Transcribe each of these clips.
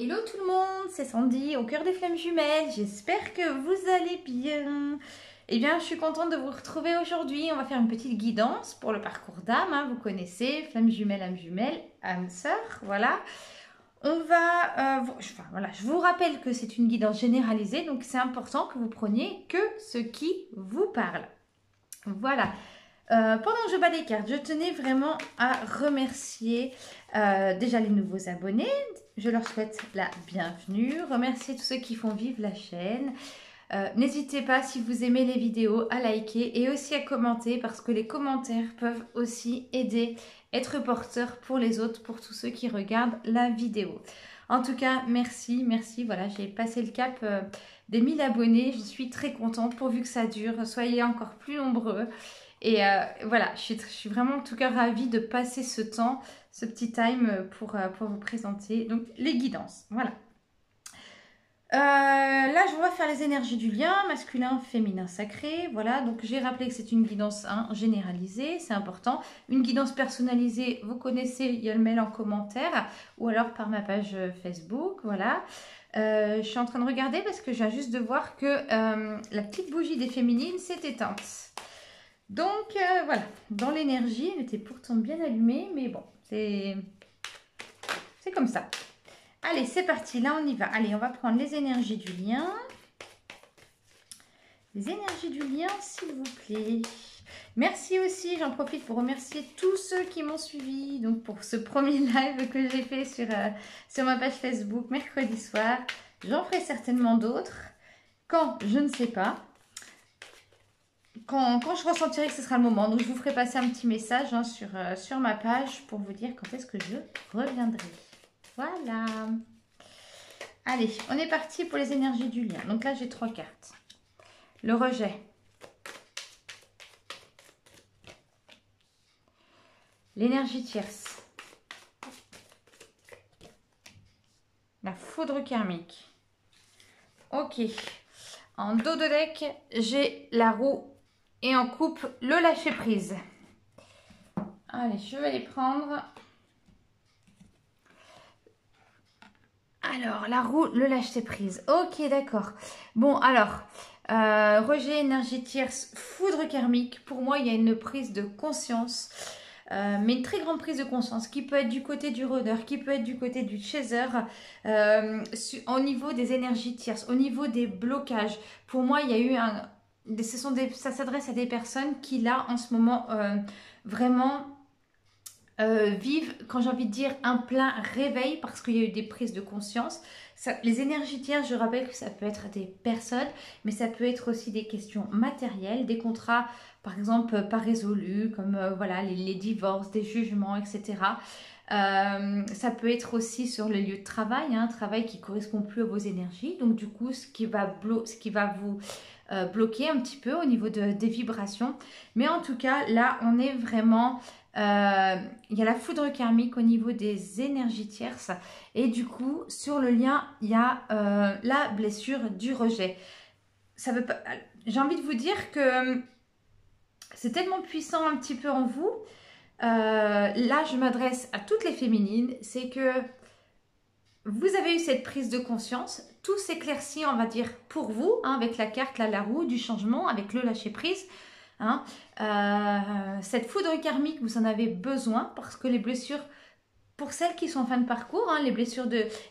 Hello tout le monde, c'est Sandy au cœur des flammes jumelles, j'espère que vous allez bien. Eh bien, je suis contente de vous retrouver aujourd'hui. On va faire une petite guidance pour le parcours d'âme, hein, vous connaissez, flammes jumelles, âme sœur, voilà. On va, voilà, je vous rappelle que c'est une guidance généralisée, donc c'est important que vous preniez que ce qui vous parle. Voilà. Pendant que je bats les cartes, je tenais vraiment à remercier déjà les nouveaux abonnés. Je leur souhaite la bienvenue. Remercier tous ceux qui font vivre la chaîne. N'hésitez pas, si vous aimez les vidéos, à liker et aussi à commenter parce que les commentaires peuvent aussi aider, être porteurs pour les autres, pour tous ceux qui regardent la vidéo. En tout cas, merci. Voilà, j'ai passé le cap des 1000 abonnés. Je suis très contente pourvu que ça dure. Soyez encore plus nombreux. Et voilà, je suis vraiment en tout cas ravie de passer ce temps, ce petit time pour vous présenter donc, les guidances. Voilà. Là, je vais faire les énergies du lien, masculin, féminin, sacré. Voilà, donc j'ai rappelé que c'est une guidance généralisée, c'est important. Une guidance personnalisée, vous connaissez, il y a le mail en commentaire ou alors par ma page Facebook. Voilà. Je suis en train de regarder parce que je viens juste de voir que la petite bougie des féminines s'est éteinte. Donc voilà, dans l'énergie, elle était pourtant bien allumée, mais bon, c'est comme ça. Allez, c'est parti, là on y va. Allez, on va prendre les énergies du lien. Les énergies du lien, s'il vous plaît. Merci aussi, j'en profite pour remercier tous ceux qui m'ont suivi donc pour ce premier live que j'ai fait sur ma page Facebook mercredi soir. J'en ferai certainement d'autres. Quand, je ne sais pas. Quand je ressentirai que ce sera le moment. Donc, je vous ferai passer un petit message hein, sur ma page pour vous dire quand est-ce que je reviendrai. Voilà. Allez, on est parti pour les énergies du lien. Donc là, j'ai 3 cartes. Le rejet. L'énergie tierce. La foudre karmique. Ok. En dos de deck, j'ai la roue. Et en coupe, le lâcher prise. Allez, je vais les prendre. Alors, la roue, le lâcher prise. Ok, d'accord. Bon, alors, rejet, énergie tierce, foudre karmique. Pour moi, il y a une prise de conscience. Mais une très grande prise de conscience qui peut être du côté du rôdeur, qui peut être du côté du chaser, au niveau des énergies tierces, au niveau des blocages. Pour moi, il y a eu ça s'adresse à des personnes qui là en ce moment vraiment vivent, quand j'ai envie de dire, un plein réveil parce qu'il y a eu des prises de conscience. Les énergies tierces, je rappelle que ça peut être des personnes, mais ça peut être aussi des questions matérielles, des contrats par exemple pas résolus, comme voilà les divorces, des jugements, etc. Ça peut être aussi sur le lieu de travail, un travail qui ne correspond plus à vos énergies, donc du coup ce qui va vous bloquer un petit peu au niveau des vibrations. Mais en tout cas, là, on est vraiment... il y a la foudre karmique au niveau des énergies tierces. Et du coup, sur le lien, il y a la blessure du rejet. Ça veut pas... J'ai envie de vous dire que c'est tellement puissant un petit peu en vous. Là, je m'adresse à toutes les féminines. C'est que vous avez eu cette prise de conscience, tout s'éclaircit, on va dire, pour vous, hein, avec la carte, là, la roue du changement, avec le lâcher-prise. Hein. Cette foudre karmique, vous en avez besoin parce que les blessures, pour celles qui sont en fin de parcours, hein, les blessures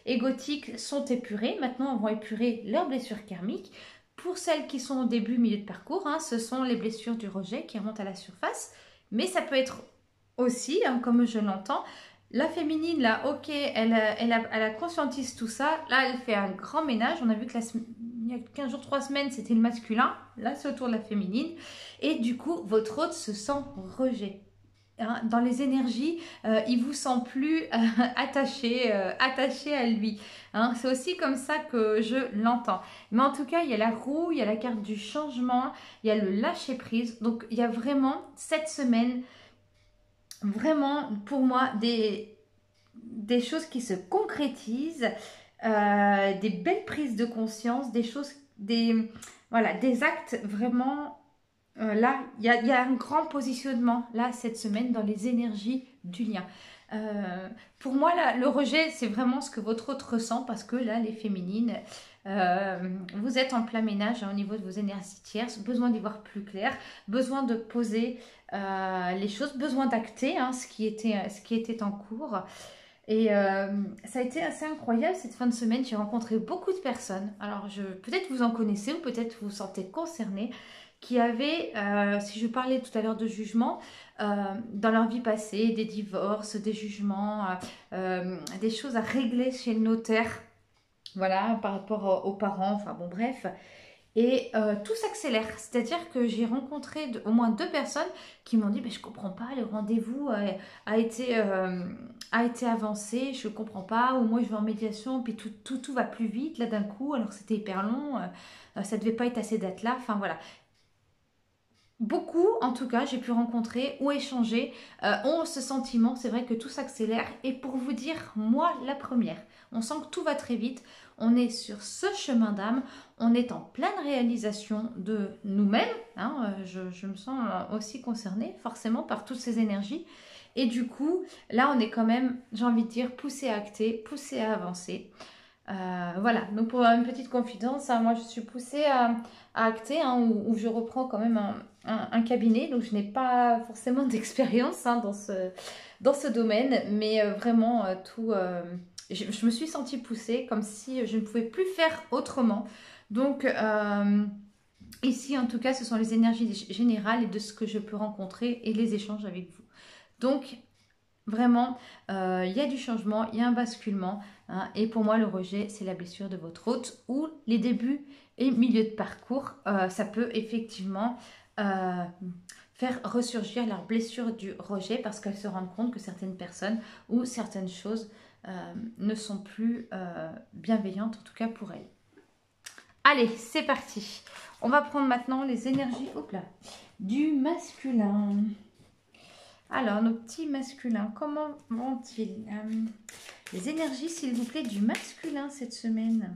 égotiques sont épurées. Maintenant, on va épurer leurs blessures karmiques. Pour celles qui sont au début, milieu de parcours, hein, ce sont les blessures du rejet qui remontent à la surface. Mais ça peut être aussi, hein, comme je l'entends, la féminine, là, ok, elle a conscientise tout ça. Là, elle fait un grand ménage. On a vu que il y a 15 jours, 3 semaines, c'était le masculin. Là, c'est autour de la féminine. Et du coup, votre hôte se sent rejet. Hein, dans les énergies, il vous sent plus attaché à lui. Hein, c'est aussi comme ça que je l'entends. Mais en tout cas, il y a la roue, il y a la carte du changement, il y a le lâcher-prise. Donc, il y a vraiment cette semaine... Vraiment, pour moi, des choses qui se concrétisent, des belles prises de conscience, des choses, voilà, des actes vraiment. Là, il y a un grand positionnement, là, cette semaine, dans les énergies du lien. Pour moi, là, le rejet, c'est vraiment ce que votre autre ressent parce que là, les féminines, vous êtes en plein ménage au niveau de vos énergies tierces, besoin d'y voir plus clair, besoin de poser les choses, besoin d'acter ce qui était en cours. Et ça a été assez incroyable cette fin de semaine. J'ai rencontré beaucoup de personnes. Alors, peut-être vous en connaissez ou peut-être vous vous sentez concerné, qui avaient, si je parlais tout à l'heure de jugement, dans leur vie passée, des divorces, des jugements, des choses à régler chez le notaire, voilà, par rapport aux parents, enfin bon, bref. Et tout s'accélère, c'est-à-dire que j'ai rencontré au moins 2 personnes qui m'ont dit je comprends pas, le rendez-vous a été avancé, je comprends pas, ou moi je vais en médiation, puis tout va plus vite là d'un coup, alors que c'était hyper long, ça devait pas être à ces dates-là, enfin voilà. Beaucoup, en tout cas, j'ai pu rencontrer ou échanger, ont ce sentiment, c'est vrai que tout s'accélère. Et pour vous dire, moi, la première, on sent que tout va très vite. On est sur ce chemin d'âme, on est en pleine réalisation de nous-mêmes. Je me sens aussi concernée, forcément, par toutes ces énergies. Et du coup, là, on est quand même, j'ai envie de dire, poussé à acter, poussé à avancer. Voilà, donc pour une petite confidence, moi je suis poussée à acter, où je reprends quand même un cabinet, donc je n'ai pas forcément d'expérience dans ce domaine, mais vraiment je me suis sentie poussée comme si je ne pouvais plus faire autrement. Donc ici en tout cas ce sont les énergies générales et de ce que je peux rencontrer et les échanges avec vous. Donc vraiment, il y a du changement, il y a un basculement. Et pour moi, le rejet, c'est la blessure de votre hôte ou les débuts et milieu de parcours. Ça peut effectivement faire ressurgir leur blessure du rejet parce qu'elles se rendent compte que certaines personnes ou certaines choses ne sont plus bienveillantes, en tout cas pour elles. Allez, c'est parti. On va prendre maintenant les énergies du masculin. Alors, nos petits masculins, comment vont-ils? Les énergies, s'il vous plaît, du masculin cette semaine.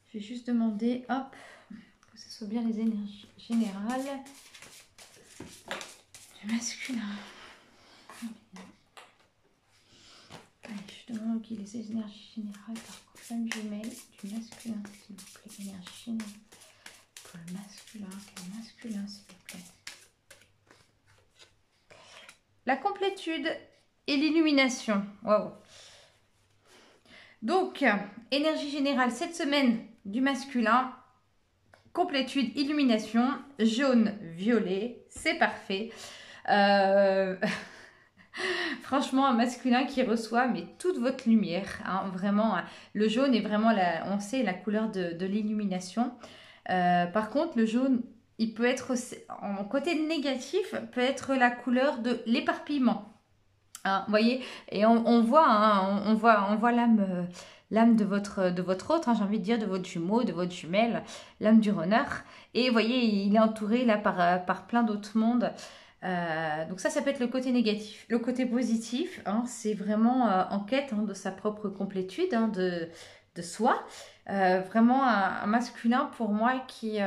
Je vais juste demander, hop, que ce soit bien les énergies générales du masculin. Allez, je demande qui les énergies générales par femme jumelle du masculin, s'il vous plaît. Énergie générale pour le masculin. Quel masculin, s'il vous plaît? La complétude et l'illumination. Wow. Donc, énergie générale cette semaine du masculin. Complétude, illumination, jaune, violet. C'est parfait. Franchement, un masculin qui reçoit toute votre lumière. Vraiment, le jaune est vraiment, on sait, la couleur de l'illumination. Par contre, le jaune, il peut être, en côté négatif, peut être la couleur de l'éparpillement. Vous voyez, et on voit l'âme de votre autre, j'ai envie de dire, de votre jumeau, de votre jumelle, l'âme du runner. Et vous voyez, il est entouré là par plein d'autres mondes. Donc ça peut être le côté négatif. Le côté positif, c'est vraiment en quête de sa propre complétude, de soi. Vraiment un masculin pour moi qui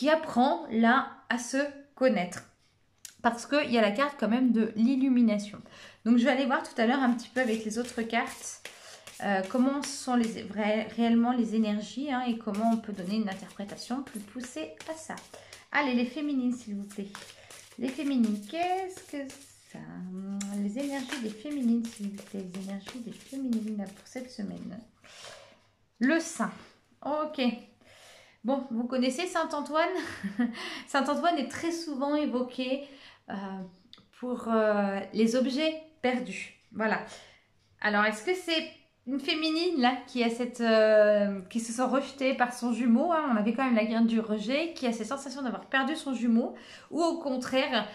apprend là à se connaître. Parce qu'il y a la carte quand même de l'illumination. Donc je vais aller voir tout à l'heure un petit peu avec les autres cartes comment sont réellement les énergies et comment on peut donner une interprétation plus poussée à ça. Allez, les féminines s'il vous plaît. Les féminines, qu'est-ce que ça? Les énergies des féminines s'il vous plaît. Les énergies des féminines là, pour cette semaine. Le Saint. Ok. Bon, vous connaissez Saint-Antoine? Saint-Antoine est très souvent évoqué pour les objets perdus. Voilà. Alors, est-ce que c'est une féminine là qui se sent rejetée par son jumeau, on avait quand même la guerre du rejet, qui a cette sensation d'avoir perdu son jumeau, ou au contraire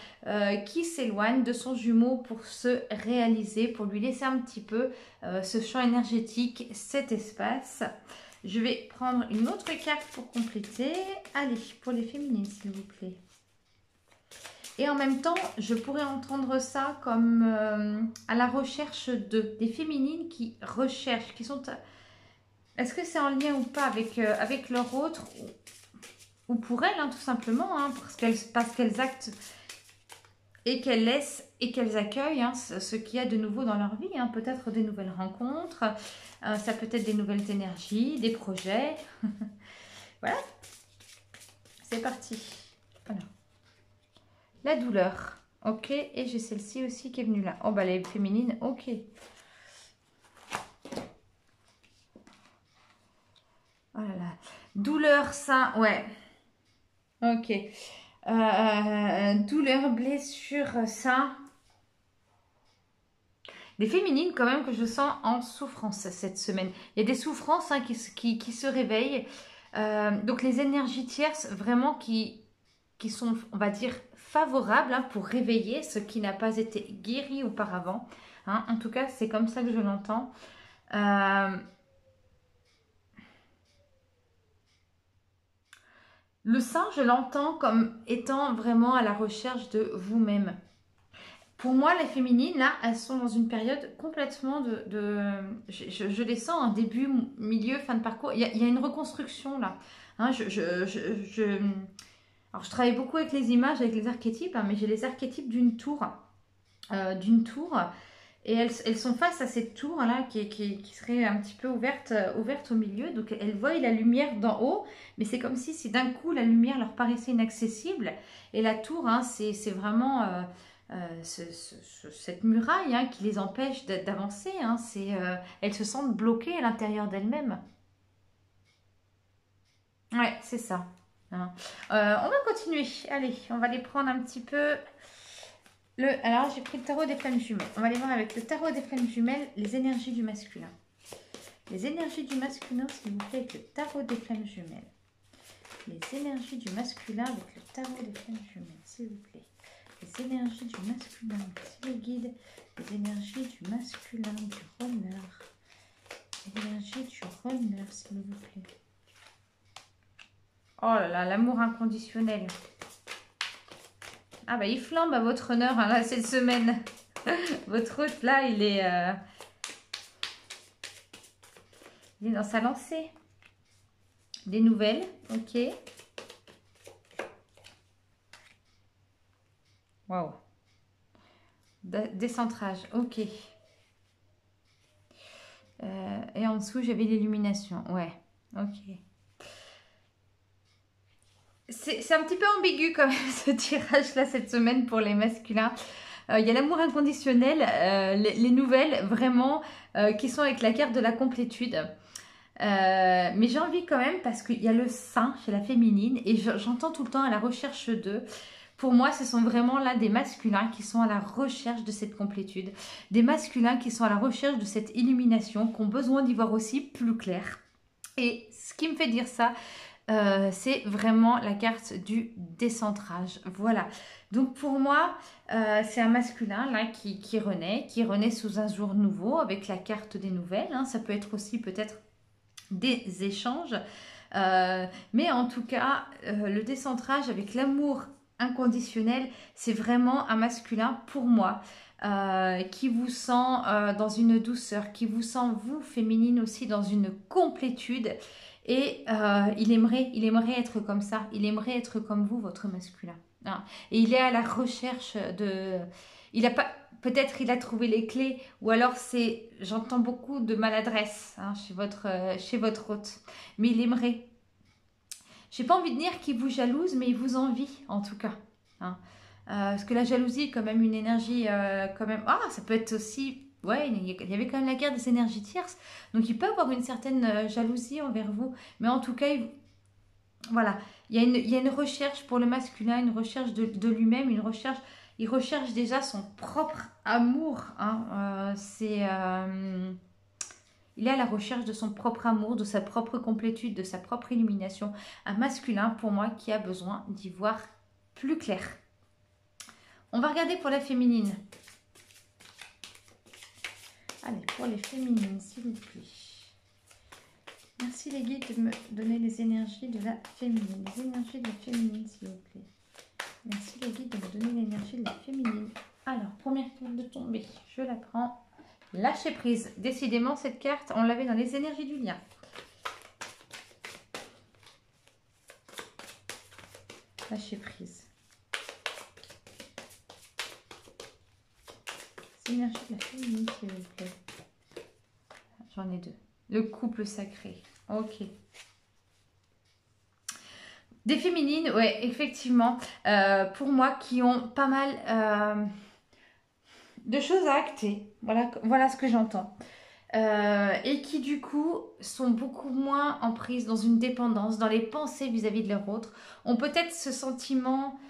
qui s'éloigne de son jumeau pour se réaliser, pour lui laisser un petit peu ce champ énergétique, cet espace. Je vais prendre une autre carte pour compléter. Allez, pour les féminines s'il vous plaît. Et en même temps, je pourrais entendre ça comme à la recherche des féminines qui recherchent, qui sont... Est-ce que c'est en lien ou pas avec leur autre ou pour elles, tout simplement, parce qu'elles actent et qu'elles laissent et qu'elles accueillent hein, ce qu'il y a de nouveau dans leur vie. Hein. Peut-être des nouvelles rencontres, ça peut être des nouvelles énergies, des projets. Voilà, c'est parti. Alors, la douleur, ok, et j'ai celle-ci aussi qui est venue là. Oh, bah les féminines, ok. Oh là là, douleur, sein, ouais, ok. Douleur, blessure, sein. Des féminines quand même que je sens en souffrance cette semaine. Il y a des souffrances hein, qui se réveillent. Donc les énergies tierces vraiment qui sont, on va dire, favorables hein, pour réveiller ce qui n'a pas été guéri auparavant. Hein. En tout cas, c'est comme ça que je l'entends. Le sein, je l'entends comme étant vraiment à la recherche de vous-même. Pour moi, les féminines, là, elles sont dans une période complètement je les sens, un début, milieu, fin de parcours. Il y a une reconstruction, là. Hein, alors, je travaille beaucoup avec les images, avec les archétypes, hein, mais j'ai les archétypes d'une tour. Et elles sont face à cette tour-là qui serait un petit peu ouverte au milieu. Donc, elles voient la lumière d'en haut, mais c'est comme si d'un coup, la lumière leur paraissait inaccessible. Et la tour, hein, c'est vraiment... cette muraille hein, qui les empêche d'avancer. Hein, elles se sentent bloquées à l'intérieur d'elles-mêmes. Ouais, c'est ça. Hein. On va continuer. Allez, on va les prendre un petit peu. Alors, j'ai pris le tarot des flammes jumelles. On va aller voir avec le tarot des flammes jumelles les énergies du masculin. Les énergies du masculin, s'il vous plaît, avec le tarot des flammes jumelles. Les énergies du masculin avec le tarot des flammes jumelles, s'il vous plaît. Les énergies du masculin, merci le guide. Les énergies du masculin, du runner. Les énergies du runner, s'il vous plaît. Oh là là, l'amour inconditionnel. Ah bah il flambe à votre honneur hein, là cette semaine. Votre hôte là, il est dans sa lancée. Des nouvelles, ok. Waouh. Décentrage, ok. Et en dessous, j'avais l'illumination. Ouais, ok. C'est un petit peu ambigu quand même ce tirage-là cette semaine pour les masculins. Il y a l'amour inconditionnel, les nouvelles vraiment qui sont avec la carte de la complétude. Mais j'ai envie quand même parce qu'il y a le sein chez la féminine et j'entends tout le temps à la recherche d'eux. Pour moi, ce sont vraiment là des masculins qui sont à la recherche de cette complétude. Des masculins qui sont à la recherche de cette illumination, qui ont besoin d'y voir aussi plus clair. Et ce qui me fait dire ça, c'est vraiment la carte du décentrage. Voilà. Donc pour moi, c'est un masculin là qui renaît sous un jour nouveau avec la carte des nouvelles. Hein. Ça peut être aussi peut-être des échanges. Mais en tout cas, le décentrage avec l'amour inconditionnel, c'est vraiment un masculin pour moi qui vous sent dans une douceur, qui vous sent vous féminine aussi dans une complétude et il aimerait être comme ça, il aimerait être comme vous, votre masculin. Hein. Et il est à la recherche de... Il a pas... Peut-être il a trouvé les clés ou alors c'est... J'entends beaucoup de maladresse hein, chez votre hôte. Mais il aimerait. J'ai pas envie de dire qu'il vous jalouse, mais il vous envie en tout cas. Hein. Parce que la jalousie est quand même une énergie quand même... Ah, ça peut être aussi... Ouais, il y avait quand même la guerre des énergies tierces. Donc il peut avoir une certaine jalousie envers vous. Mais en tout cas, voilà. Il y a une recherche pour le masculin, une recherche de lui-même, une recherche... Il recherche déjà son propre amour. Hein. Il est à la recherche de son propre amour, de sa propre complétude, de sa propre illumination. Un masculin, pour moi, qui a besoin d'y voir plus clair. On va regarder pour la féminine. Allez, pour les féminines, s'il vous plaît. Merci les guides de me donner les énergies de la féminine. Les énergies de la féminine, s'il vous plaît. Merci les guides de me donner l'énergie de la féminine. Alors, première carte de tombée, je la prends. Lâcher prise. Décidément, cette carte, on l'avait dans les énergies du lien. Lâcher prise. L'énergie de la féminine, s'il vous plaît. J'en ai deux. Le couple sacré. Ok. Des féminines, ouais, effectivement. Pour moi, qui ont pas mal de choses à acter. Voilà ce que j'entends. Et qui du coup sont beaucoup moins en prise dans une dépendance, dans les pensées vis-à-vis de leur autre, ont peut-être ce sentiment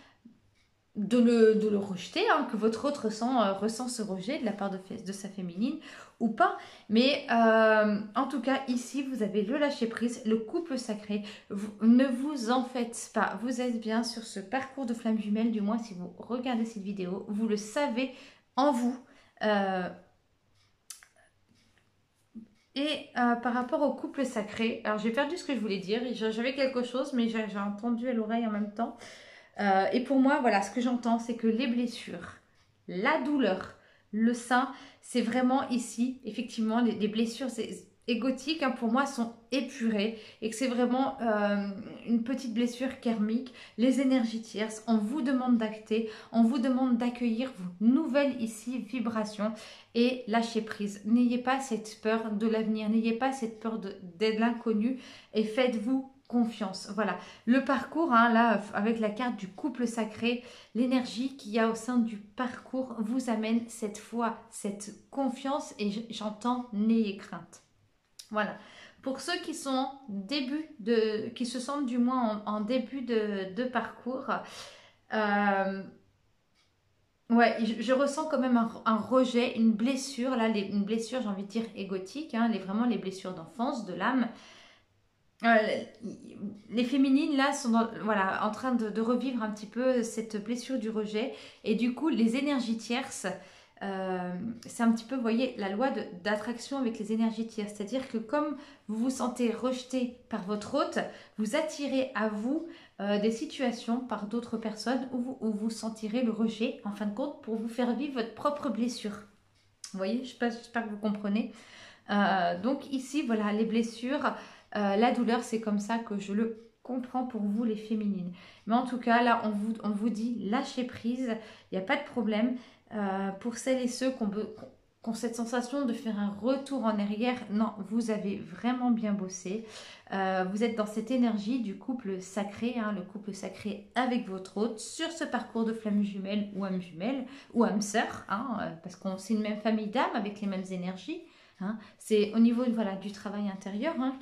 de le rejeter, hein, que votre autre ressent ce rejet de la part de sa féminine ou pas. Mais en tout cas, ici, vous avez le lâcher-prise, le couple sacré. Ne vous en faites pas. Vous êtes bien sur ce parcours de flamme jumelle, du moins si vous regardez cette vidéo. Vous le savez en vous. Par rapport au couple sacré, alors j'ai perdu ce que je voulais dire. J'avais quelque chose, mais j'ai entendu à l'oreille en même temps. Et pour moi, voilà, ce que j'entends, c'est que les blessures, la douleur, le sein, c'est vraiment ici, effectivement, les blessures égotiques, hein, pour moi, sont épurées et que c'est vraiment une petite blessure karmique. Les énergies tierces, on vous demande d'acter, on vous demande d'accueillir vos nouvelles ici vibrations et lâcher prise. N'ayez pas cette peur de l'avenir, n'ayez pas cette peur de l'inconnu et faites-vous confiance. Voilà, le parcours, hein, là, avec la carte du couple sacré, l'énergie qu'il y a au sein du parcours vous amène cette foi, cette confiance et j'entends n'ayez crainte. Voilà. Pour ceux qui sont qui se sentent du moins en début de parcours, ouais, je ressens quand même un rejet, une blessure, là, une blessure, j'ai envie de dire égotique, hein, vraiment les blessures d'enfance, de l'âme. Les féminines là sont voilà, en train de revivre un petit peu cette blessure du rejet et du coup les énergies tierces, c'est un petit peu, vous voyez, la loi d'attraction avec les énergies tierces, c'est-à-dire que comme vous vous sentez rejeté par votre hôte, vous attirez à vous des situations par d'autres personnes où vous sentirez le rejet en fin de compte pour vous faire vivre votre propre blessure. Vous voyez, j'espère que vous comprenez. Donc ici, voilà, les blessures, la douleur, c'est comme ça que je le comprends pour vous, les féminines. Mais en tout cas, là, on vous dit lâchez prise, il n'y a pas de problème. Pour celles et ceux qui ont cette sensation de faire un retour en arrière, non, vous avez vraiment bien bossé. Vous êtes dans cette énergie du couple sacré, hein, le couple sacré avec votre hôte, sur ce parcours de flamme jumelle ou âme sœur, hein, parce qu'on c'est une même famille d'âmes avec les mêmes énergies. Hein. C'est au niveau voilà, du travail intérieur, hein,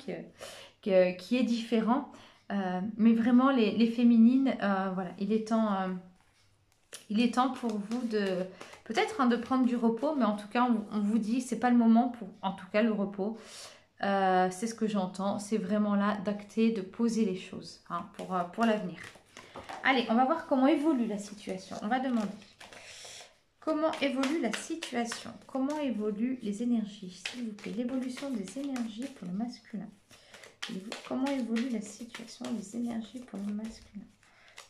qui est différent. Mais vraiment, les féminines, voilà, il est temps pour vous de peut-être, hein, de prendre du repos, mais en tout cas, on vous dit, c'est pas le moment pour, en tout cas, le repos. C'est ce que j'entends. C'est vraiment là d'acter, de poser les choses, hein, pour l'avenir. Allez, on va voir comment évolue la situation. On va demander. Comment évolue la situation? Comment évoluent les énergies? S'il vous plaît, l'évolution des énergies pour le masculin. Comment évolue la situation des énergies pour le masculin?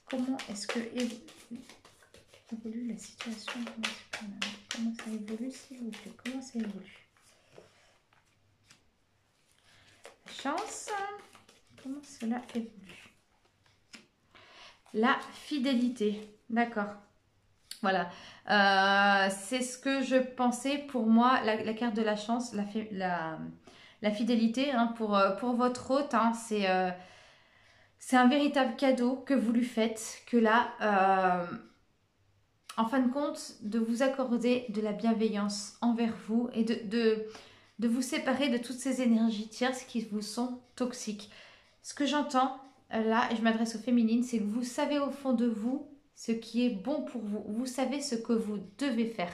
Comment est-ce que évolue la situation pour le masculin? Comment ça évolue, s'il vous plaît? Comment ça évolue? La chance. Comment cela évolue? La fidélité. D'accord. Voilà, c'est ce que je pensais pour moi, la carte de la chance, la fidélité, hein, pour votre hôte, hein, c'est un véritable cadeau que vous lui faites, que là, en fin de compte, de vous accorder de la bienveillance envers vous et de vous séparer de toutes ces énergies tierces qui vous sont toxiques. Ce que j'entends là, et je m'adresse aux féminines, c'est que vous savez au fond de vous ce qui est bon pour vous. Vous savez ce que vous devez faire.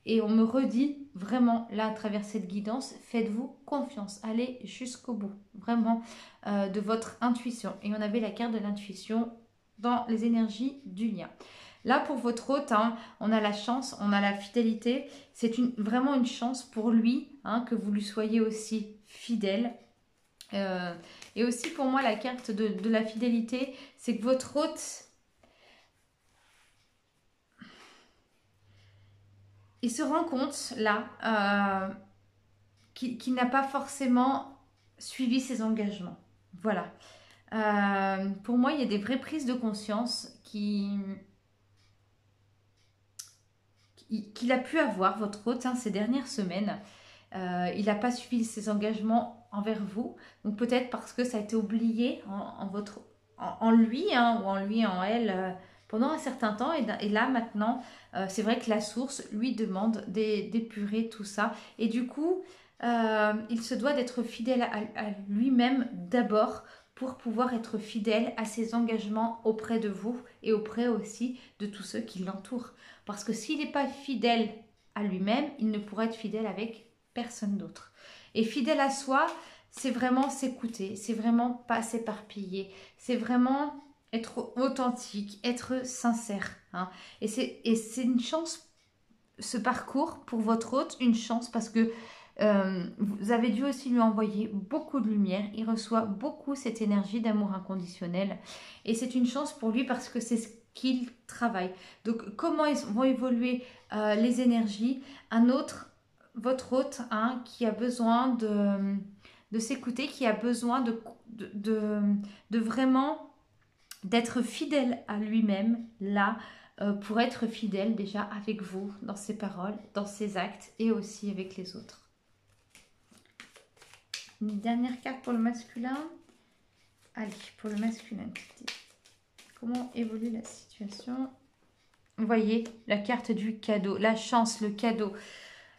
Et on me redit vraiment là à travers cette guidance, faites-vous confiance. Allez jusqu'au bout, vraiment, de votre intuition. Et on avait la carte de l'intuition dans les énergies du lien. Là, pour votre hôte, hein, on a la chance, on a la fidélité. C'est vraiment une chance pour lui, hein, que vous lui soyez aussi fidèle. Et aussi pour moi, la carte de la fidélité, c'est que votre hôte, il se rend compte là qu'il n'a pas forcément suivi ses engagements. Voilà. Pour moi, il y a des vraies prises de conscience qu'il a pu avoir, votre hôte, hein, ces dernières semaines. Il n'a pas suivi ses engagements envers vous. Donc peut-être parce que ça a été oublié en lui, hein, ou en lui, en elle, pendant un certain temps. Et là, maintenant, c'est vrai que la source lui demande d'épurer tout ça. Et du coup, il se doit d'être fidèle à lui-même d'abord pour pouvoir être fidèle à ses engagements auprès de vous et auprès aussi de tous ceux qui l'entourent. Parce que s'il n'est pas fidèle à lui-même, il ne pourra être fidèle avec personne d'autre. Et fidèle à soi, c'est vraiment s'écouter, c'est vraiment pas s'éparpiller, c'est vraiment être authentique, être sincère. Hein. Et c'est une chance, ce parcours pour votre hôte, une chance parce que vous avez dû aussi lui envoyer beaucoup de lumière. Il reçoit beaucoup cette énergie d'amour inconditionnel. Et c'est une chance pour lui parce que c'est ce qu'il travaille. Donc comment vont évoluer les énergies? Votre hôte, hein, qui a besoin de s'écouter, qui a besoin de vraiment d'être fidèle à lui-même, là, pour être fidèle déjà avec vous, dans ses paroles, dans ses actes et aussi avec les autres. Une dernière carte pour le masculin. Allez, pour le masculin. Comment évolue la situation? Vous voyez, la carte du cadeau, la chance, le cadeau.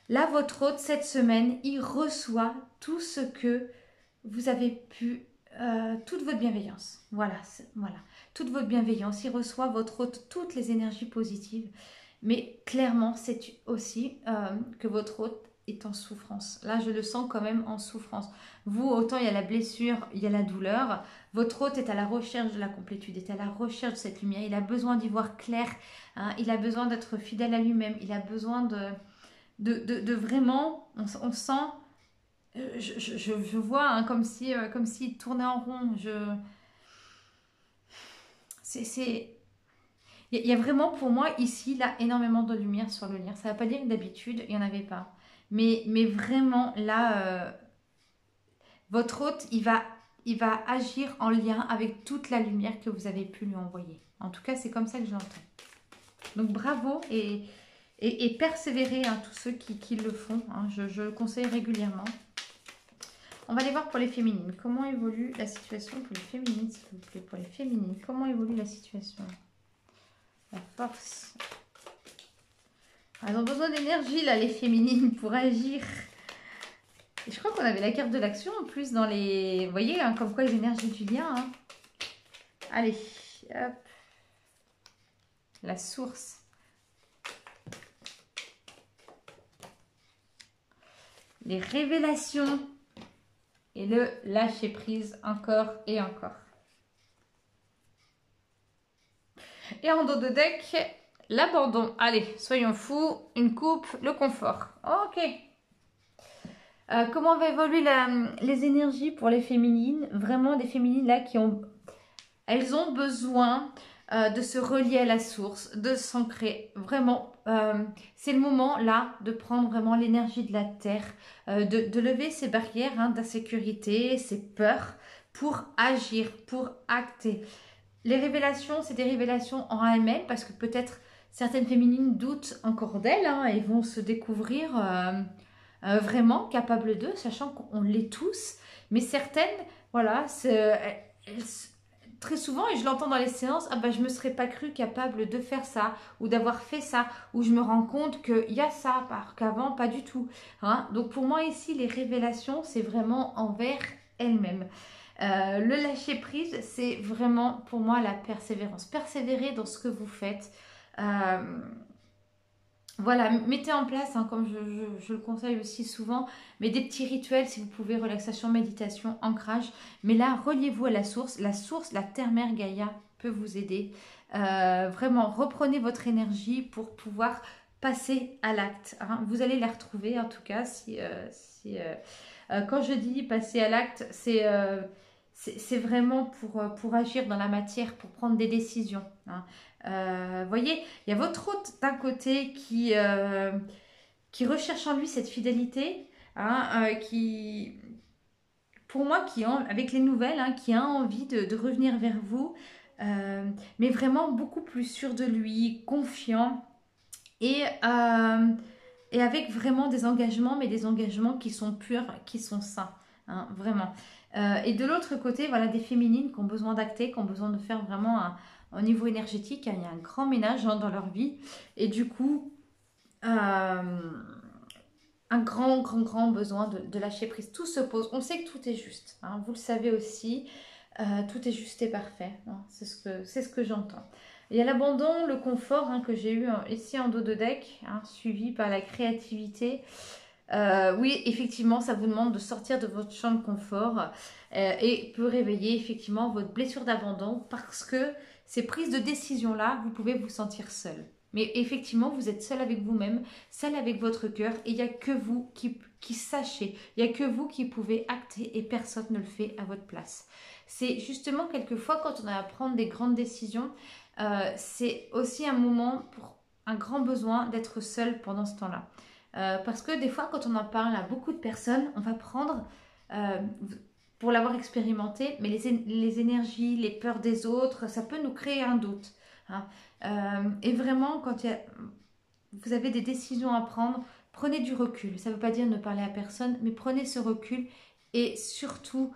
Là, votre hôte, cette semaine, il reçoit tout ce que vous avez pu, toute votre bienveillance. Voilà, toute votre bienveillance. Il reçoit, votre hôte, toutes les énergies positives. Mais clairement, c'est aussi que votre hôte est en souffrance. Là, je le sens quand même en souffrance. Vous, autant il y a la blessure, il y a la douleur. Votre hôte est à la recherche de la complétude, est à la recherche de cette lumière. Il a besoin d'y voir clair. Hein, il a besoin d'être fidèle à lui-même. Il a besoin de vraiment, on sent, je vois hein, comme s'il tournait en rond. Il y a vraiment pour moi ici, là, énormément de lumière sur le lien. Ça ne veut pas dire que d'habitude, il n'y en avait pas. Mais vraiment, là, votre hôte, il va agir en lien avec toute la lumière que vous avez pu lui envoyer. En tout cas, c'est comme ça que je l'entends. Donc, bravo et persévérez, hein, tous ceux qui le font. Hein, je le conseille régulièrement. On va aller voir pour les féminines. Comment évolue la situation pour les féminines, s'il vous plaît? Pour les féminines, comment évolue la situation? La force. Elles ont besoin d'énergie, là, les féminines, pour agir. Et je crois qu'on avait la carte de l'action, en plus, dans les... Vous voyez, hein, comme quoi les énergies du lien. Hein. Allez, hop. La source. Les révélations. Et le lâcher prise, encore et encore. Et en dos de deck, l'abandon. Allez, soyons fous. Une coupe, le confort. Ok. Comment va évoluer les énergies pour les féminines? Vraiment des féminines là elles ont besoin de se relier à la source, de s'ancrer. Vraiment, c'est le moment là de prendre vraiment l'énergie de la terre, de lever ces barrières hein, d'insécurité, ces peurs pour agir, pour acter. Les révélations, c'est des révélations en elles-mêmes parce que peut-être certaines féminines doutent encore d'elles hein, et vont se découvrir vraiment capables d'eux, sachant qu'on l'est tous. Mais certaines, voilà, très souvent, et je l'entends dans les séances, ah ben, je ne me serais pas cru capable de faire ça ou d'avoir fait ça, ou je me rends compte qu'il y a ça, alors qu'avant, pas du tout. Hein. Donc pour moi ici, les révélations, c'est vraiment envers elles-mêmes. Le lâcher prise, c'est vraiment pour moi la persévérance. Persévérer dans ce que vous faites. Voilà, mettez en place, hein, comme je le conseille aussi souvent, mais des petits rituels si vous pouvez, relaxation, méditation, ancrage. Mais là, reliez-vous à la source. La source, la terre-mère Gaïa peut vous aider. Vraiment, reprenez votre énergie pour pouvoir passer à l'acte. Hein. Vous allez la retrouver en tout cas. Quand je dis passer à l'acte, c'est vraiment pour agir dans la matière, pour prendre des décisions. Hein. Voyez, il y a votre hôte d'un côté qui recherche en lui cette fidélité, hein, pour moi, avec les nouvelles, hein, qui a envie de revenir vers vous, mais vraiment beaucoup plus sûr de lui, confiant. et, et avec vraiment des engagements, mais des engagements qui sont purs, qui sont sains, hein, vraiment. Et de l'autre côté, voilà, des féminines qui ont besoin d'acter, qui ont besoin de faire vraiment un niveau énergétique, hein, il y a un grand ménage, hein, dans leur vie, et du coup, un grand besoin de lâcher prise. Tout se pose, on sait que tout est juste, hein, vous le savez aussi, tout est juste et parfait, hein, c'est ce que j'entends. Il y a l'abandon, le confort, hein, que j'ai eu, hein, ici en dos de deck, hein, suivi par la créativité. Oui, effectivement, ça vous demande de sortir de votre champ de confort, et peut réveiller effectivement votre blessure d'abandon, parce que ces prises de décision-là, vous pouvez vous sentir seul. Mais effectivement, vous êtes seul avec vous-même, seul avec votre cœur, et il n'y a que vous qui sachez, il n'y a que vous qui pouvez acter, et personne ne le fait à votre place. C'est justement quelquefois quand on a à prendre des grandes décisions, c'est aussi un moment pour un grand besoin d'être seul pendant ce temps-là. Parce que des fois, quand on en parle à beaucoup de personnes, on va prendre, euh, pour l'avoir expérimenté, mais les énergies, les peurs des autres, ça peut nous créer un doute, hein. Et vraiment, vous avez des décisions à prendre, prenez du recul. Ça ne veut pas dire ne parler à personne, mais prenez ce recul, et surtout,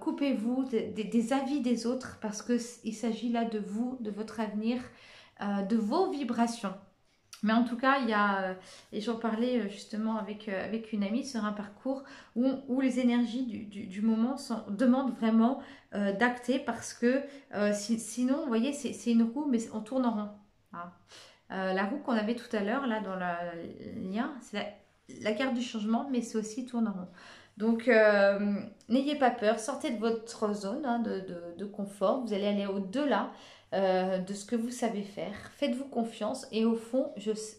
coupez-vous des avis des autres, parce qu'il s'agit là de vous, de votre avenir, de vos vibrations. Mais en tout cas, il y a, et j'en parlais justement avec une amie sur un parcours où les énergies du moment demandent vraiment d'acter, parce que sinon, vous voyez, c'est une roue, mais on tourne en rond, hein. La roue qu'on avait tout à l'heure, là, dans le lien, c'est la carte du changement, mais c'est aussi tourne en rond. Donc, n'ayez pas peur, sortez de votre zone, hein, de confort, vous allez aller au-delà de ce que vous savez faire. Faites-vous confiance, et au fond,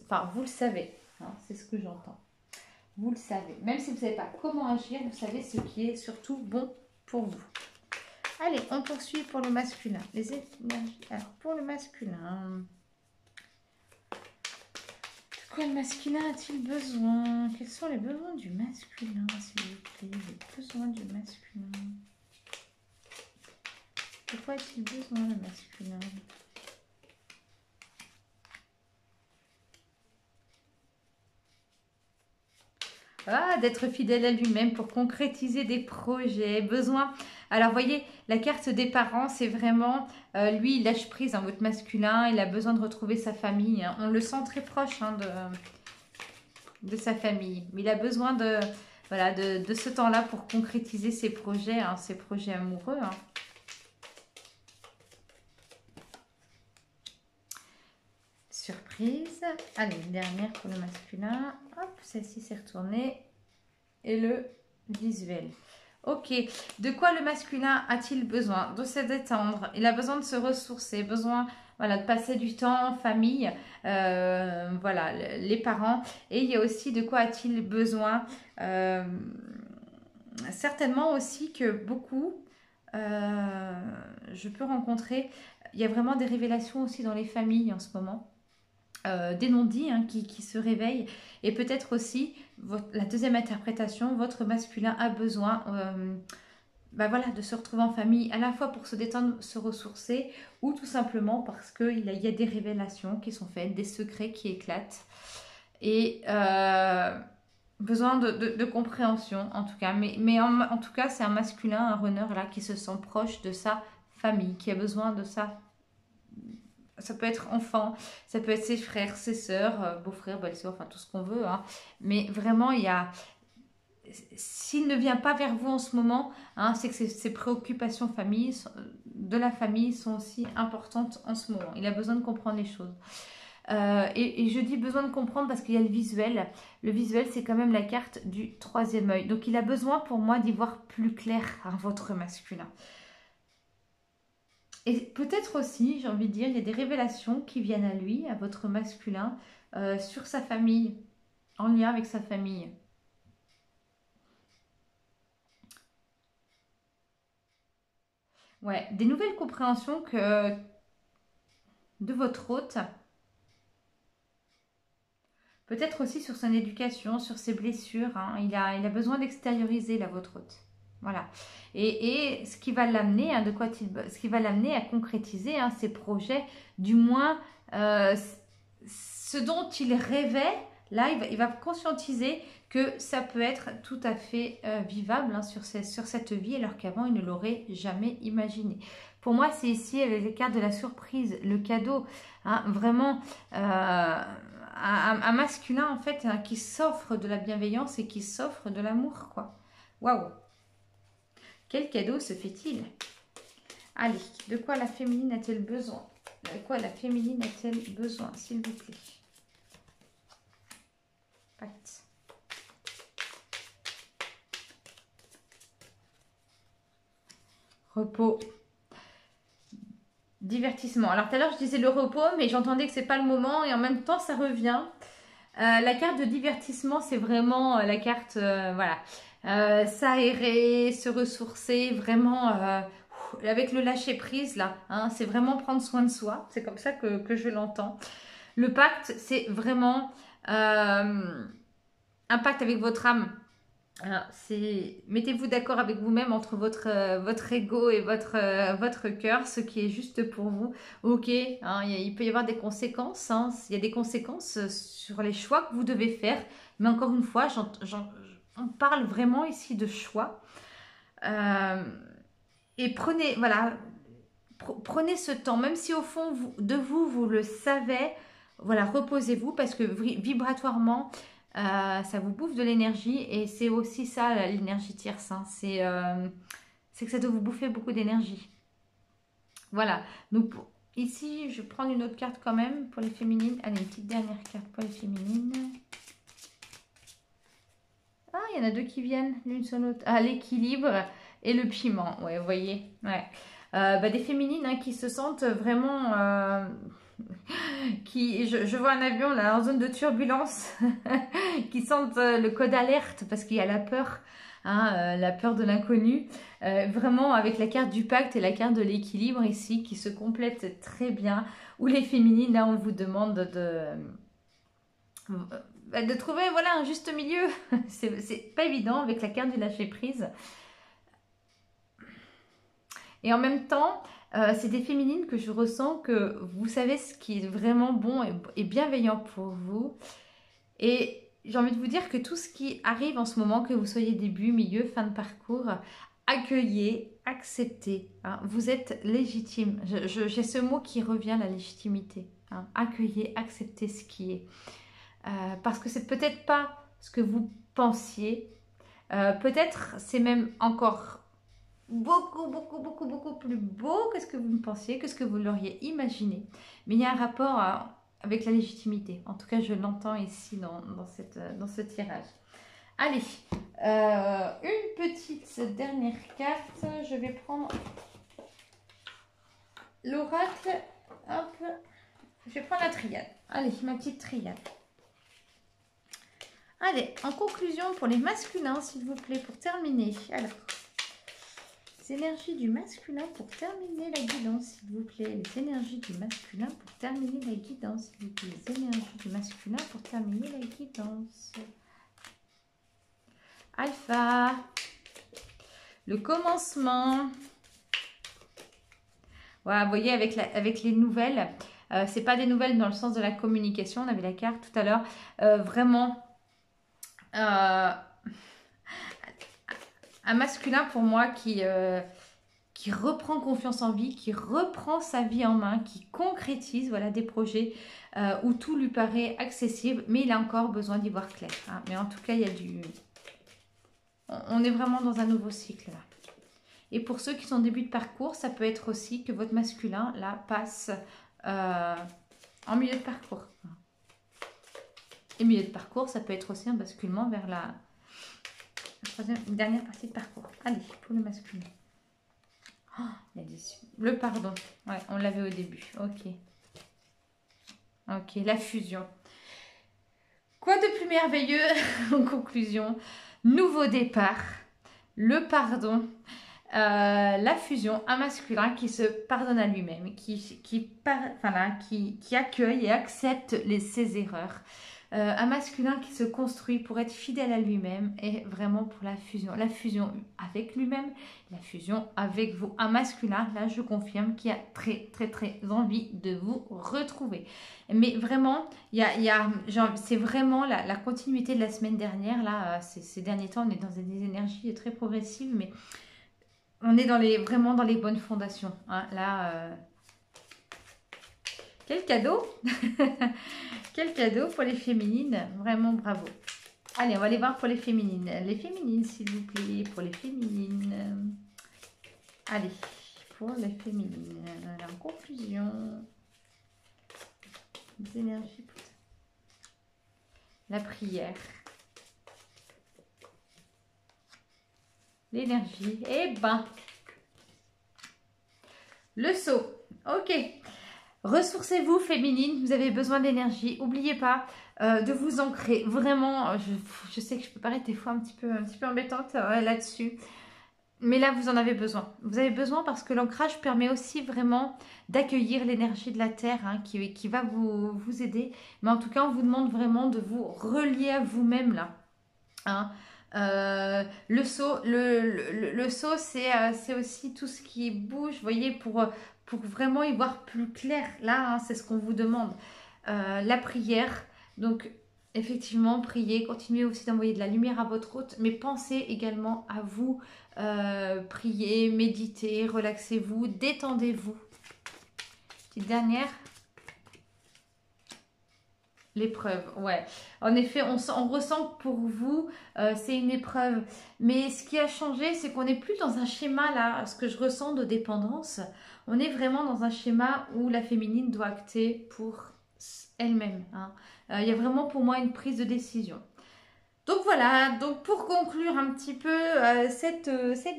enfin, vous le savez, hein, c'est ce que j'entends. Vous le savez. Même si vous ne savez pas comment agir, vous savez ce qui est surtout bon pour vous. Allez, on poursuit pour le masculin. Les énergies. Alors, pour le masculin, de quoi le masculin a-t-il besoin? Quels sont les besoins du masculin, s'il vous plaît? Les besoins du masculin. De quoi a-t-il besoin, le masculin? Ah, d'être fidèle à lui-même pour concrétiser des projets, besoin. Alors, voyez, la carte des parents, c'est vraiment, lui, il lâche prise, hein, votre masculin, il a besoin de retrouver sa famille, hein. On le sent très proche, hein, de sa famille. Mais il a besoin voilà, de ce temps-là pour concrétiser ses projets, hein, ses projets amoureux, hein. Surprise. Allez, une dernière pour le masculin. Hop, celle-ci s'est retournée. Et le visuel. Ok. De quoi le masculin a-t-il besoin? De se détendre. Il a besoin de se ressourcer. Besoin, voilà, de passer du temps en famille. Voilà, les parents. Et il y a aussi de quoi a-t-il besoin? Certainement aussi que beaucoup, je peux rencontrer. Il y a vraiment des révélations aussi dans les familles en ce moment. Des non-dits, hein, qui se réveillent, et peut-être aussi la deuxième interprétation, votre masculin a besoin, voilà, de se retrouver en famille, à la fois pour se détendre, se ressourcer, ou tout simplement parce qu'il y a des révélations qui sont faites, des secrets qui éclatent, et besoin de compréhension en tout cas, mais en tout cas c'est un masculin, un runner là, qui se sent proche de sa famille, qui a besoin de ça. Ça peut être enfant, ça peut être ses frères, ses sœurs, beaux-frères, belles-sœurs, enfin tout ce qu'on veut, hein. Mais vraiment, s'il ne vient pas vers vous en ce moment, hein, c'est que ses préoccupations de la famille sont aussi importantes en ce moment. Il a besoin de comprendre les choses. Et je dis besoin de comprendre parce qu'il y a le visuel. Le visuel, c'est quand même la carte du troisième œil. Donc il a besoin pour moi d'y voir plus clair, hein, votre masculin. Et peut-être aussi, j'ai envie de dire, il y a des révélations qui viennent à lui, à votre masculin, sur sa famille, en lien avec sa famille. Ouais, des nouvelles compréhensions de votre hôte. Peut-être aussi sur son éducation, sur ses blessures, hein. Il a besoin d'extérioriser, là, votre hôte. Voilà. Et ce qui va l'amener, hein, ce qui va l'amener à concrétiser, hein, ses projets, du moins ce dont il rêvait, là, il va conscientiser que ça peut être tout à fait vivable hein, sur cette vie, alors qu'avant, il ne l'aurait jamais imaginé. Pour moi, c'est ici, avec les cartes de la surprise, le cadeau, hein, vraiment, un masculin, en fait, hein, qui s'offre de la bienveillance et qui s'offre de l'amour, quoi. Waouh! Quel cadeau se fait-il? Allez, de quoi la féminine a-t-elle besoin? De quoi la féminine a-t-elle besoin, s'il vous plaît? Pacte. Repos. Divertissement. Alors tout à l'heure je disais le repos, mais j'entendais que c'est pas le moment et en même temps ça revient. La carte de divertissement, c'est vraiment la carte, voilà, s'aérer, se ressourcer, vraiment avec le lâcher prise là. Hein, c'est vraiment prendre soin de soi. C'est comme ça que je l'entends. Le pacte, c'est vraiment un pacte avec votre âme. Mettez-vous d'accord avec vous-même entre votre ego et votre cœur, ce qui est juste pour vous. Ok, hein, il peut y avoir des conséquences. Hein, il y a des conséquences sur les choix que vous devez faire. Mais encore une fois, on parle vraiment ici de choix. Et prenez, voilà, prenez ce temps, même si au fond de vous, vous le savez. Voilà, reposez-vous parce que vibratoirement, ça vous bouffe de l'énergie et c'est aussi ça l'énergie tierce. Hein. C'est que ça doit vous bouffer beaucoup d'énergie. Voilà. Donc ici, je vais prendre une autre carte quand même pour les féminines. Allez, une petite dernière carte pour les féminines. Ah, il y en a deux qui viennent l'une sur l'autre. Ah, l'équilibre et le piment. Ouais, vous voyez. Ouais. Des féminines hein, qui se sentent vraiment... je vois un avion là en zone de turbulence qui sentent le code alerte parce qu'il y a la peur, hein, la peur de l'inconnu. Vraiment avec la carte du pacte et la carte de l'équilibre ici qui se complètent très bien. Où les féminines, là on vous demande de trouver voilà, un juste milieu. C'est pas évident avec la carte du lâcher prise. Et en même temps, c'est des féminines que je ressens que vous savez ce qui est vraiment bon et bienveillant pour vous. Et j'ai envie de vous dire que tout ce qui arrive en ce moment, que vous soyez début, milieu, fin de parcours, accueillez, acceptez. Hein, vous êtes légitime. J'ai ce mot qui revient, la légitimité. Hein, accueillez, acceptez ce qui est. Parce que c'est peut-être pas ce que vous pensiez. Peut-être c'est même encore... beaucoup plus beau que ce que vous pensiez, que ce que vous l'auriez imaginé. Mais il y a un rapport avec la légitimité. En tout cas, je l'entends ici dans ce tirage. Allez, une petite dernière carte. Je vais prendre l'oracle. Hop, je vais prendre la triade. Allez, ma petite triade. Allez, en conclusion pour les masculins, s'il vous plaît, pour terminer. Alors... les énergies du masculin pour terminer la guidance, s'il vous plaît. Les énergies du masculin pour terminer la guidance, s'il vous plaît. Les énergies du masculin pour terminer la guidance. Alpha. Le commencement. Voilà, vous voyez, avec les nouvelles, c'est pas des nouvelles dans le sens de la communication. On avait la carte tout à l'heure. Vraiment... un masculin pour moi qui reprend confiance en vie, qui reprend sa vie en main, qui concrétise voilà, des projets où tout lui paraît accessible, mais il a encore besoin d'y voir clair. Hein. Mais en tout cas, il y a du... On est vraiment dans un nouveau cycle là. Et pour ceux qui sont en début de parcours, ça peut être aussi que votre masculin là passe en milieu de parcours. Et milieu de parcours, ça peut être aussi un basculement vers la... une dernière partie de parcours. Allez, pour le masculin. Oh, il y a le pardon. Ouais, on l'avait au début. Ok. Ok, la fusion. Quoi de plus merveilleux en conclusion? Nouveau départ, le pardon, la fusion, un masculin qui se pardonne à lui-même, qui accueille et accepte ses erreurs. un masculin qui se construit pour être fidèle à lui-même et vraiment pour la fusion avec lui-même, la fusion avec vous. Un masculin, là je confirme, qui a très très très envie de vous retrouver. Mais vraiment, c'est vraiment la continuité de la semaine dernière. Là, ces derniers temps, on est dans des énergies très progressives, mais on est vraiment dans les bonnes fondations. Hein. Là, quel cadeau! Quel cadeau pour les féminines. Vraiment bravo. Allez, on va aller voir pour les féminines. Les féminines, s'il vous plaît. Pour les féminines. Allez, pour les féminines. En confusion. Des énergies. La prière. L'énergie. Eh ben. Le saut. Ok. Ressourcez-vous féminine, vous avez besoin d'énergie. N'oubliez pas de vous ancrer. Vraiment, je sais que je peux paraître des fois un petit peu embêtante là-dessus. Mais là, vous en avez besoin. Vous avez besoin parce que l'ancrage permet aussi vraiment d'accueillir l'énergie de la Terre hein, qui va vous aider. Mais en tout cas, on vous demande vraiment de vous relier à vous-même là. Hein. Le saut, le saut c'est aussi tout ce qui bouge, vous voyez, pour vraiment y voir plus clair. Là, hein, c'est ce qu'on vous demande. La prière, donc effectivement, priez, continuez aussi d'envoyer de la lumière à votre route, mais pensez également à vous, priez, méditez, relaxez-vous, détendez-vous. Petite dernière. L'épreuve, ouais. En effet, on ressent que pour vous, c'est une épreuve. Mais ce qui a changé, c'est qu'on n'est plus dans un schéma, là, ce que je ressens de dépendance. On est vraiment dans un schéma où la féminine doit acter pour elle-même. Hein. Il y a vraiment pour moi une prise de décision. Donc voilà, donc pour conclure un petit peu cette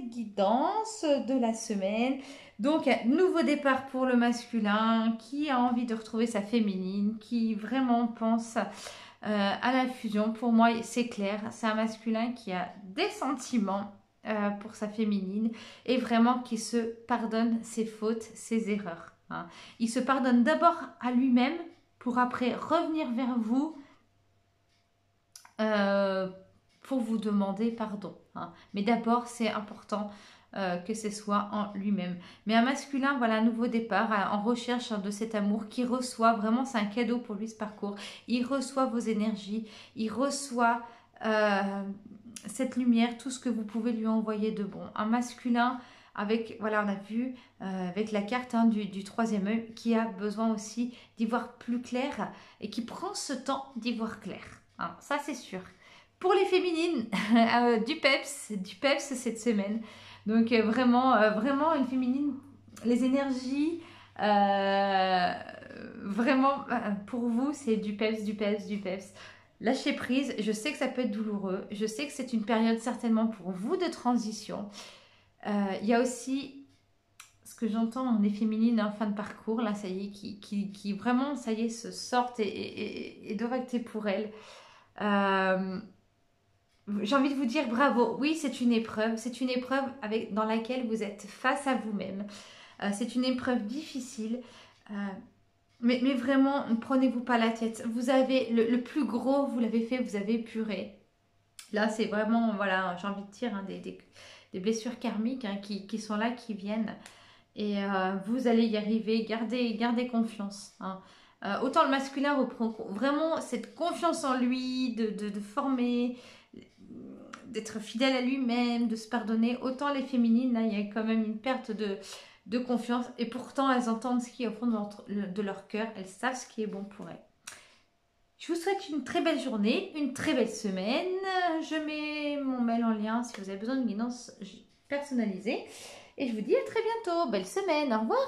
guidance de la semaine, donc nouveau départ pour le masculin qui a envie de retrouver sa féminine, qui vraiment pense à la fusion. Pour moi c'est clair, c'est un masculin qui a des sentiments pour sa féminine et vraiment qui se pardonne ses fautes, ses erreurs. Hein. Il se pardonne d'abord à lui-même pour après revenir vers vous pour vous demander pardon. Hein. Mais d'abord, c'est important que ce soit en lui-même. Mais un masculin, voilà, un nouveau départ, en recherche de cet amour, qui reçoit, vraiment, c'est un cadeau pour lui ce parcours. Il reçoit vos énergies, il reçoit cette lumière, tout ce que vous pouvez lui envoyer de bon. Un masculin avec, voilà, on a vu avec la carte hein, du troisième œil, qui a besoin aussi d'y voir plus clair et qui prend ce temps d'y voir clair. Hein, ça, c'est sûr. Pour les féminines, du peps cette semaine. Donc vraiment une féminine, les énergies, vraiment pour vous, c'est du peps. Lâchez prise, je sais que ça peut être douloureux, je sais que c'est une période certainement pour vous de transition. Il y a aussi ce que j'entends, les féminines en fin de parcours, là ça y est, qui vraiment, ça y est, se sortent et doivent acter pour elles. J'ai envie de vous dire bravo. Oui, c'est une épreuve dans laquelle vous êtes face à vous-même. C'est une épreuve difficile, mais vraiment, ne prenez-vous pas la tête. Vous avez le plus gros, vous l'avez fait, vous avez épuré. Là, c'est vraiment, voilà, j'ai envie de dire, hein, des blessures karmiques hein, qui sont là, qui viennent. Et vous allez y arriver, gardez confiance. Hein. Autant le masculin reprend vraiment cette confiance en lui, de former, d'être fidèle à lui-même, de se pardonner. Autant les féminines, là, il y a quand même une perte de confiance. Et pourtant, elles entendent ce qui est au fond de leur cœur. Elles savent ce qui est bon pour elles. Je vous souhaite une très belle journée, une très belle semaine. Je mets mon mail en lien si vous avez besoin de guidance personnalisée. Et je vous dis à très bientôt. Belle semaine. Au revoir.